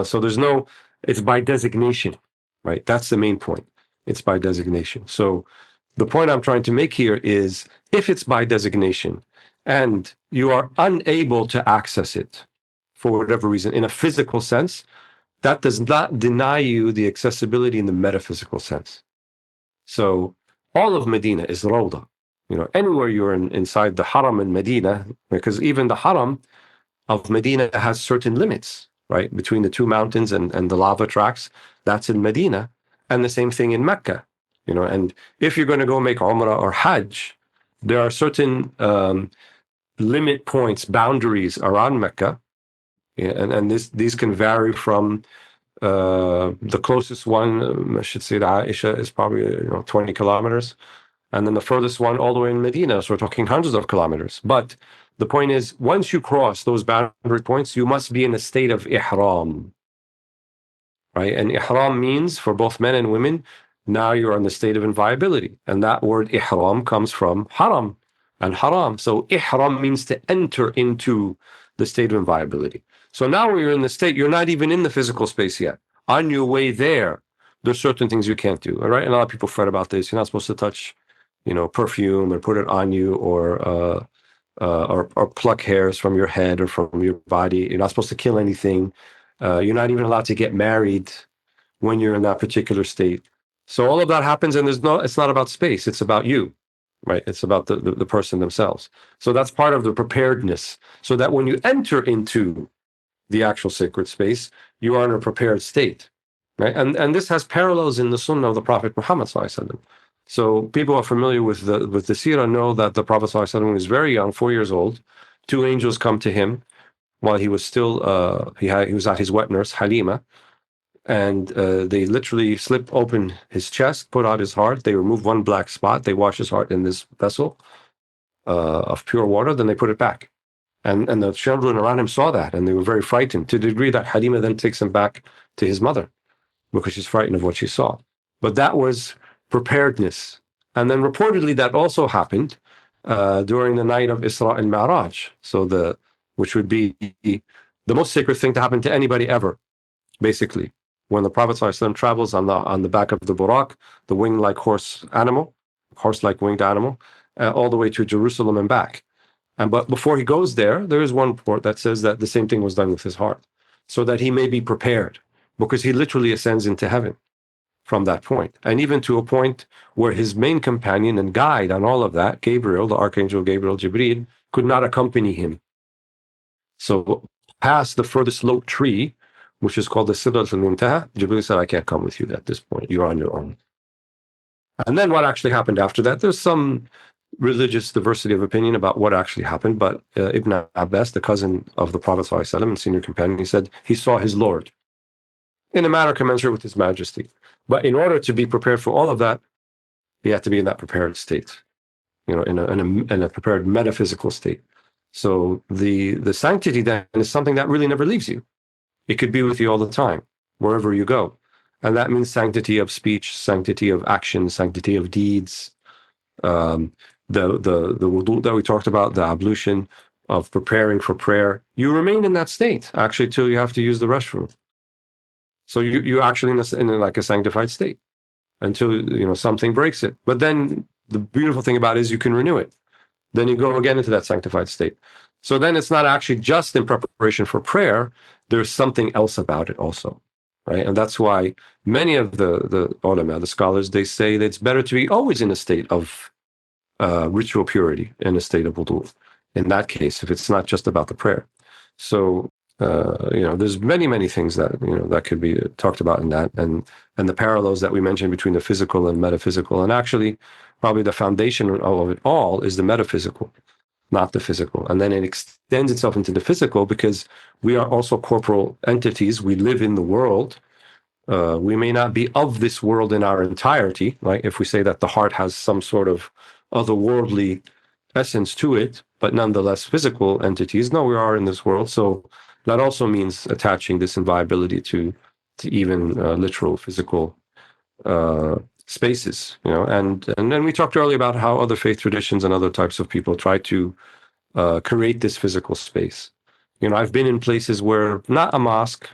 So it's by designation, right? That's the main point. It's by designation. So the point I'm trying to make here is, if it's by designation, and you are unable to access it for whatever reason in a physical sense, that does not deny you the accessibility in the metaphysical sense. So all of Medina is Rawda. Anywhere you're inside the Haram in Medina, because even the Haram of Medina has certain limits, right? Between the two mountains and the lava tracks, that's in Medina. And the same thing in Mecca. And if you're going to go make Umrah or Hajj, there are certain limit points, boundaries around Mecca, and these can vary from The closest one, Masjid Sayyida Aisha, is probably 20 kilometers. And then the furthest one all the way in Medina, so we're talking hundreds of kilometers. But the point is, once you cross those boundary points, you must be in a state of ihram, right? And ihram means, for both men and women, now you're in the state of inviolability. And that word ihram comes from haram and haram. So ihram means to enter into the state of inviolability. So now when you're in the state, you're not even in the physical space yet. On your way there, there's certain things you can't do, all right? And a lot of people fret about this. You're not supposed to touch perfume or put it on you, or pluck hairs from your head or from your body. You're not supposed to kill anything. You're not even allowed to get married when you're in that particular state. So all of that happens, and it's not about space. It's about you, right? It's about the person themselves. So that's part of the preparedness, so that when you enter into the actual sacred space, you are in a prepared state, right? And this has parallels in the Sunnah of the Prophet Muhammad sallallahu alaihi wasallam. So people are familiar with the seerah know that the Prophet sallallahu alaihi wasallam was very young, 4 years old. Two angels come to him while he was still he was at his wet nurse Halima, and they literally slip open his chest, put out his heart. They remove one black spot. They wash his heart in this vessel of pure water. Then they put it back. And the children around him saw that, and they were very frightened, to the degree that Halima then takes him back to his mother because she's frightened of what she saw. But that was preparedness. And then reportedly that also happened during the night of Isra and Mi'raj, which would be the most sacred thing to happen to anybody ever, basically. When the Prophet ﷺ travels on the back of the Buraq, the wing-like horse-like winged animal, all the way to Jerusalem and back. But before he goes there is one report that says that the same thing was done with his heart, so that he may be prepared, because he literally ascends into heaven from that point, and even to a point where his main companion and guide on all of that, Gabriel, the Archangel Gabriel, Jibreel, could not accompany him. So past the furthest low tree, which is called the Sidrat al-Muntaha, Jibreel said, I can't come with you at this point. You're on your own. And then what actually happened after that, there's some religious diversity of opinion about what actually happened, but Ibn Abbas, the cousin of the Prophet ﷺ and senior companion, he said he saw his Lord in a manner commensurate with his majesty. But in order to be prepared for all of that, he had to be in that prepared state, in a prepared metaphysical state. So the sanctity then is something that really never leaves you. It could be with you all the time, wherever you go. And that means sanctity of speech, sanctity of action, sanctity of deeds. The wudu that we talked about, the ablution of preparing for prayer, you remain in that state actually till you have to use the restroom. So you actually in like a sanctified state until something breaks it. But then the beautiful thing about it is you can renew it. Then you go again into that sanctified state. So then it's not actually just in preparation for prayer. There's something else about it also, right? And that's why many of the ulama, the scholars, they say that it's better to be always in a state of ritual purity, in a state of wudu. In that case, if it's not just about the prayer. So there's many things that that could be talked about in that, and the parallels that we mentioned between the physical and metaphysical. And actually, probably the foundation of it all is the metaphysical, not the physical. And then it extends itself into the physical, because we are also corporal entities. We live in the world. We may not be of this world in our entirety, right? If we say that the heart has some sort of otherworldly essence to it, but nonetheless physical entities. No, we are in this world. So that also means attaching this inviolability to even literal physical spaces, and then we talked earlier about how other faith traditions and other types of people try to create this physical space. I've been in places where, not a mosque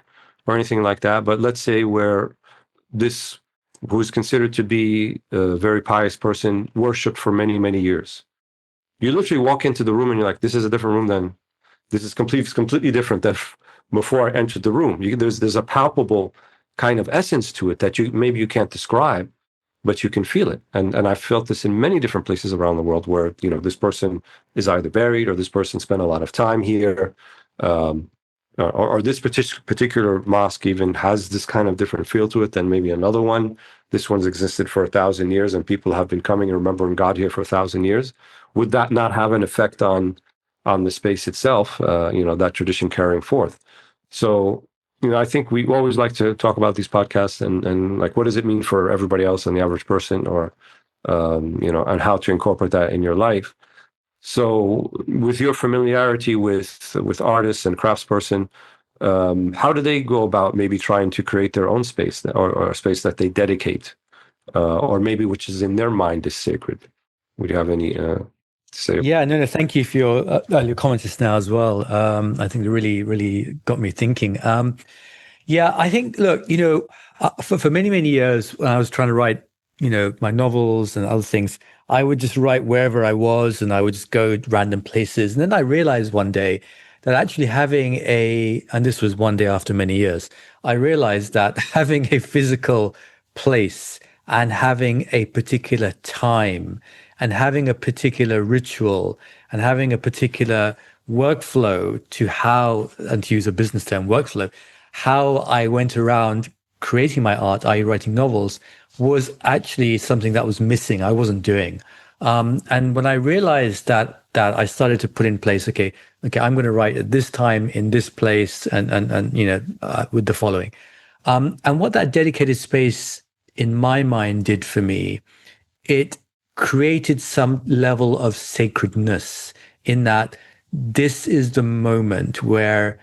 or anything like that, but let's say where this, who is considered to be a very pious person, worshipped for many years. You literally walk into the room and you're like, this is a different room than, this is completely different than before I entered the room. There's a palpable kind of essence to it that maybe you can't describe, but you can feel it. And I've felt this in many different places around the world where, this person is either buried or this person spent a lot of time here. Or this particular mosque even has this kind of different feel to it than maybe another one. This one's existed for 1,000 years and people have been coming and remembering God here for 1,000 years. Would that not have an effect on the space itself, that tradition carrying forth? So I think we always like to talk about these podcasts and like, what does it mean for everybody else and the average person, or, and how to incorporate that in your life. So with your familiarity with artists and craftsperson, how do they go about maybe trying to create their own space, or a space that they dedicate, or maybe which is in their mind is sacred? Would you have any to say? Yeah, no, no. Thank you for your comments just now as well. I think it really, really got me thinking. Yeah, I think, look, for many, many years when I was trying to write, my novels and other things, I would just write wherever I was and I would just go to random places. And then I realized one day that actually and this was one day after many years, I realized that having a physical place and having a particular time and having a particular ritual and having a particular workflow and to use a business term, workflow, how I went around creating my art, i.e. writing novels, was actually something that was missing. I wasn't doing. And when I realized that I started to put in place, okay, I'm going to write at this time in this place and with the following. And what that dedicated space in my mind did for me, it created some level of sacredness in that this is the moment where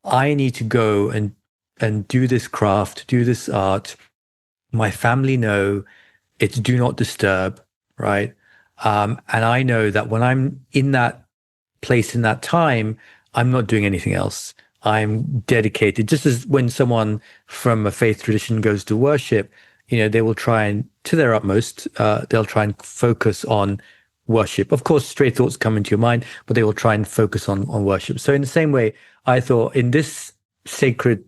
I need to go and do this craft, do this art. My family know it's do not disturb, right? And I know that when I'm in that place in that time, I'm not doing anything else. I'm dedicated. Just as when someone from a faith tradition goes to worship, they will try and, to their utmost, they'll try and focus on worship. Of course, stray thoughts come into your mind, but they will try and focus on worship. So in the same way, I thought in this sacred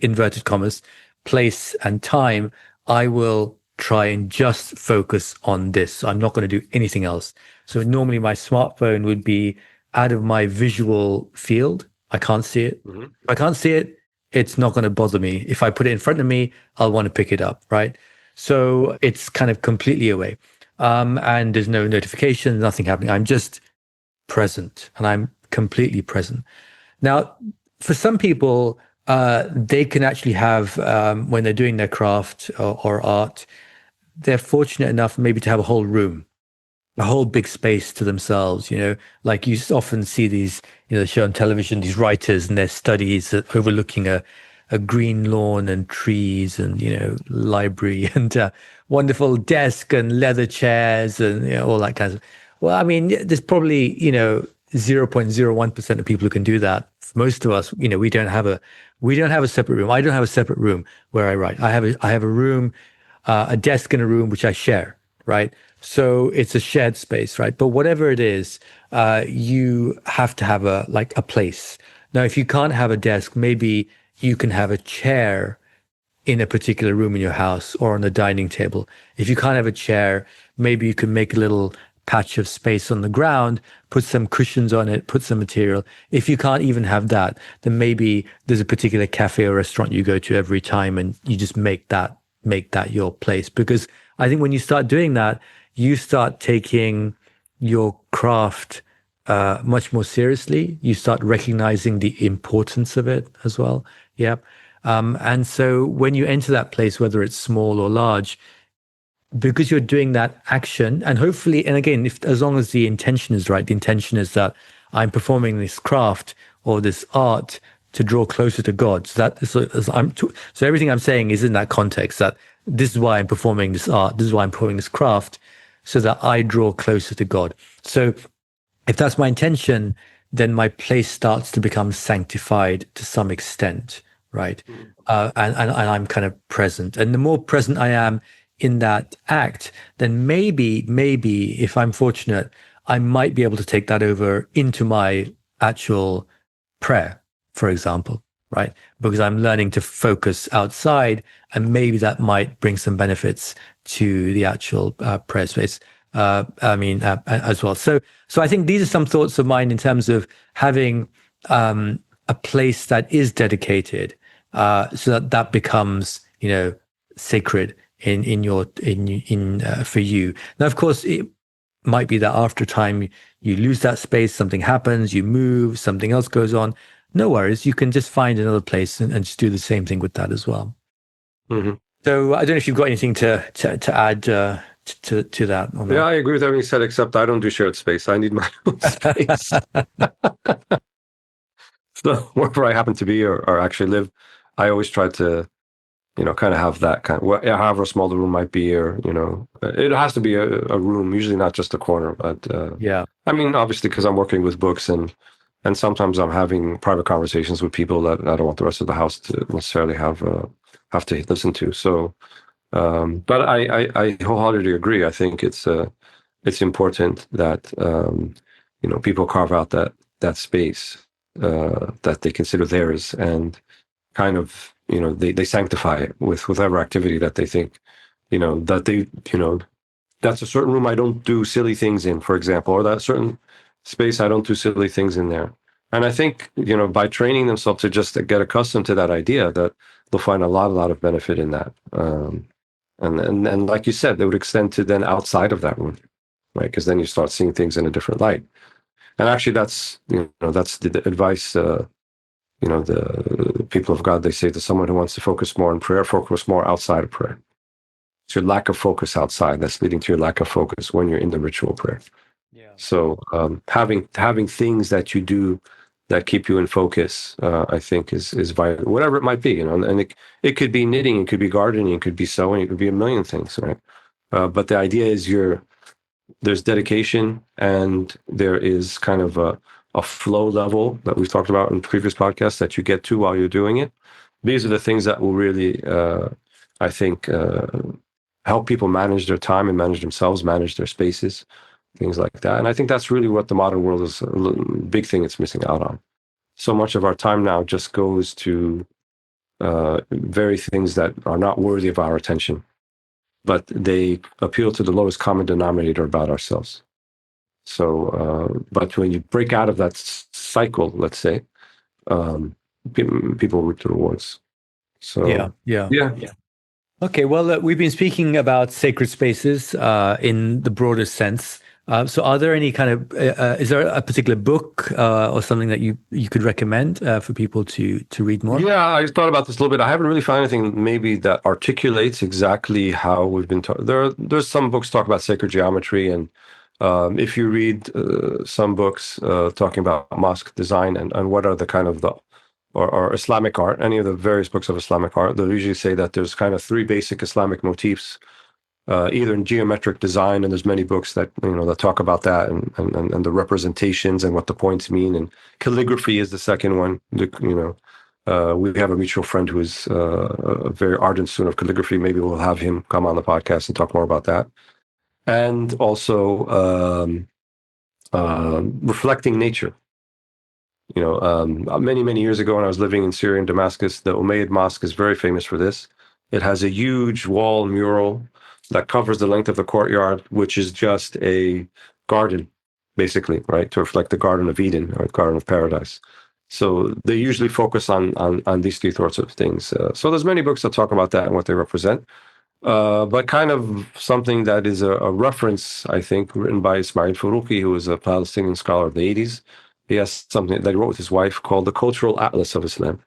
inverted commas place and time, I will try and just focus on this. I'm not going to do anything else. So normally my smartphone would be out of my visual field. I can't see it. Mm-hmm. If I can't see it, it's not going to bother me. If I put it in front of me, I'll want to pick it up, right? So it's kind of completely away. And there's no notifications, nothing happening. I'm just present and I'm completely present. Now, for some people, they can actually have, when they're doing their craft or art, they're fortunate enough maybe to have a whole room, a whole big space to themselves, like you often see these, they show on television, these writers and their studies overlooking a green lawn and trees and, library and wonderful desk and leather chairs and all that kind of. Well, I mean, there's probably, 0.01% of people who can do that. For most of us, we don't have a separate room. I don't have a separate room where I write. I have a room, a desk in a room, which I share, right? So it's a shared space, right? But whatever it is, you have to have a place. Now, if you can't have a desk, maybe you can have a chair in a particular room in your house or on the dining table. If you can't have a chair, maybe you can make a little patch of space on the ground, put some cushions on it, put some material. If you can't even have that, then maybe there's a particular cafe or restaurant you go to every time and you just make that your place. Because I think when you start doing that, you start taking your craft much more seriously. You start recognizing the importance of it as well. Yeah. And so when you enter that place, whether it's small or large, because you're doing that action, and hopefully, and again, as long as the intention is right, the intention is that I'm performing this craft or this art to draw closer to God. So everything I'm saying is in that context, that this is why I'm performing this art, this is why I'm performing this craft, so that I draw closer to God. So if that's my intention, then my place starts to become sanctified to some extent, right? And I'm kind of present. And the more present I am in that act, then maybe if I'm fortunate, I might be able to take that over into my actual prayer, for example, right? Because I'm learning to focus outside, and maybe that might bring some benefits to the actual prayer space. As well. So I think these are some thoughts of mine in terms of having a place that is dedicated, so that becomes, sacred for you. Now, of course, it might be that after time you lose that space, something happens, you move, something else goes on. no worries. You can just find another place and just do the same thing with that as well. Hmm. So I don't know if you've got anything to add to that or Yeah, not. I agree with everything you said, except I don't do shared space. I need my own space. So wherever I happen to be or actually live, I always try to, kind of have that kind of, however small the room might be, or, it has to be a room, usually not just a corner. But Yeah. I mean, obviously, because I'm working with books and sometimes I'm having private conversations with people that I don't want the rest of the house to necessarily have to listen to. So, but I wholeheartedly agree. I think it's important that people carve out that space that they consider theirs, and kind of they sanctify it with whatever activity that they think that they that's a certain room I don't do silly things in, for example, or that certain space I don't do silly things in there. And I think by training themselves to just get accustomed to that idea, that they'll find a lot of benefit in that. And like you said, they would extend to then outside of that room, right? Because then you start seeing things in a different light. And actually, that's the advice. The people of God, they say to someone who wants to focus more on prayer, focus more outside of prayer. It's your lack of focus outside that's leading to your lack of focus when you're in the ritual prayer. Yeah. So having things that you do that keep you in focus, I think is vital, whatever it might be. And it could be knitting, it could be gardening, it could be sewing, it could be a million things, right? But the idea is there's dedication, and there is kind of a flow level that we've talked about in previous podcasts that you get to while you're doing it. These are the things that will really, I think, help people manage their time and manage themselves, manage their spaces, things like that. And I think that's really what the modern world is a big thing it's missing out on. So much of our time now just goes to very things that are not worthy of our attention, but they appeal to the lowest common denominator about ourselves. So, but when you break out of that cycle, let's say, people reap the rewards. Yeah. So, Yeah. yeah. Okay, well, we've been speaking about sacred spaces in the broadest sense. So, are there any kind of is there a particular book or something that you could recommend for people to read more? Yeah, I thought about this a little bit. I haven't really found anything maybe that articulates exactly how we've been taught. There's some books talk about sacred geometry, and if you read some books talking about mosque design and what are the kind of the or Islamic art, any of the various books of Islamic art, they'll usually say that there's kind of three basic Islamic motifs, either in geometric design, and there's many books that that talk about that, and the representations and what the points mean, and calligraphy is the second one. We have a mutual friend who is a very ardent student of calligraphy. Maybe we'll have him come on the podcast and talk more about that. And also reflecting nature. Many years ago when I was living in Syria and Damascus, the Umayyad Mosque is very famous for this. It has a huge wall mural that covers the length of the courtyard, which is just a garden, basically, right, to reflect the Garden of Eden or Garden of Paradise. So they usually focus on these three sorts of things. So there's many books that talk about that and what they represent. But kind of something that is a reference, I think, written by Ismail Faruqi, who is a Palestinian scholar of the 80s. He has something that he wrote with his wife called The Cultural Atlas of Islam.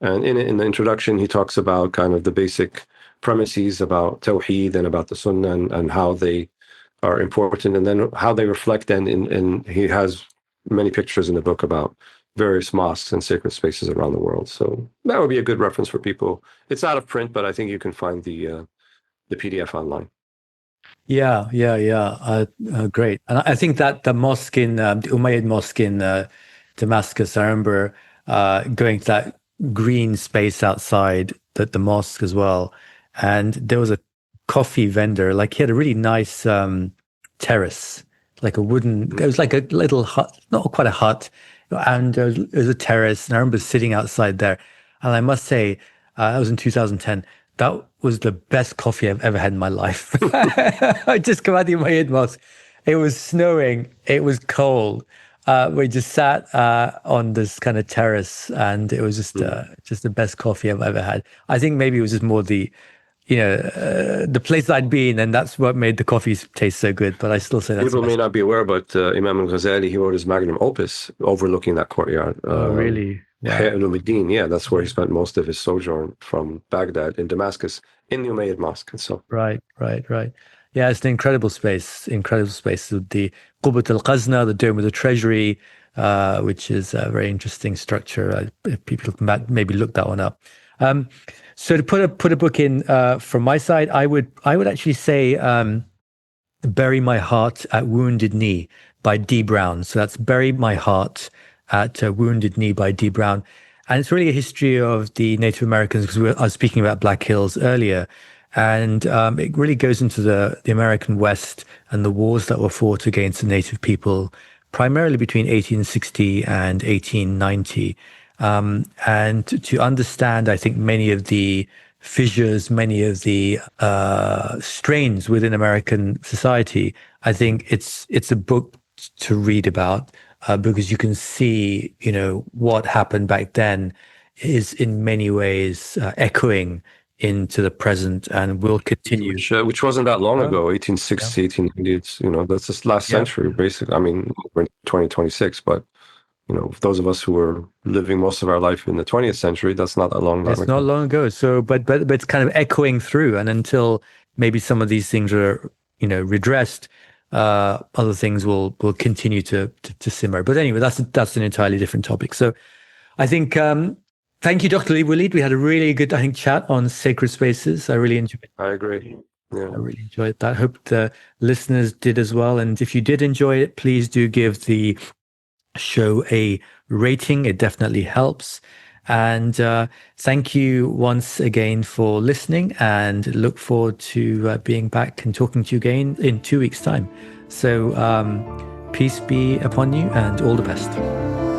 And in the introduction, he talks about kind of the basic premises about Tawheed and about the Sunnah, and how they are important, and then how they reflect. And he has many pictures in the book about various mosques and sacred spaces around the world. So that would be a good reference for people. It's out of print, but I think you can find the PDF online. Yeah. Great. And I think that the mosque in the Umayyad Mosque in Damascus, I remember going to that green space outside the mosque as well. And there was a coffee vendor, like he had a really nice terrace, like a wooden, it was like a little hut, not quite a hut. And there was a terrace. And I remember sitting outside there. And I must say, that was in 2010. That was the best coffee I've ever had in my life. I just come out of the Umayyad Mosque. It was snowing. It was cold. We just sat on this kind of terrace, and it was just the best coffee I've ever had. I think maybe it was just more the place I'd been, and that's what made the coffee taste so good. But I still say that's People the may best. not be aware, but Imam al-Ghazali, he wrote his magnum opus overlooking that courtyard. Oh, really? Ihya Wow. Ulumuddin, yeah, that's where he spent most of his sojourn from Baghdad in Damascus in the Umayyad Mosque. And so, Right, right, right. Yeah, it's an incredible space. Incredible space with the Qubat al-Khazna, the dome of the treasury, which is a very interesting structure. If people maybe look that one up. Um, so to put a book in from my side, I would actually say Bury My Heart at Wounded Knee by D. Brown. So that's Bury My Heart at Wounded Knee by D. Brown. And it's really a history of the Native Americans, because I was speaking about Black Hills earlier. And it really goes into the American West and the wars that were fought against the Native people, primarily between 1860 and 1890. And to understand, I think, many of the fissures, many of the strains within American society, I think it's a book to read about because you can see, what happened back then is in many ways echoing into the present and will continue. which wasn't that long Oh, ago, yeah. 1860, 1890. That's just last Yeah. century, basically. I mean, we're in 2026, but those of us who were living most of our life in the 20th century, that's not that long It's not ago. long ago. So, but it's kind of echoing through, and until maybe some of these things are, redressed, other things will continue to simmer. But anyway, that's an entirely different topic. So, I think thank you, Dr. Waleed. We had a really good, I think, chat on sacred spaces. I really enjoyed. I agree. Yeah. I really enjoyed that. Hope the listeners did as well. And if you did enjoy it, please do give the show a rating. It definitely helps. And thank you once again for listening, and look forward to being back and talking to you again in 2 weeks' time. So peace be upon you and all the best.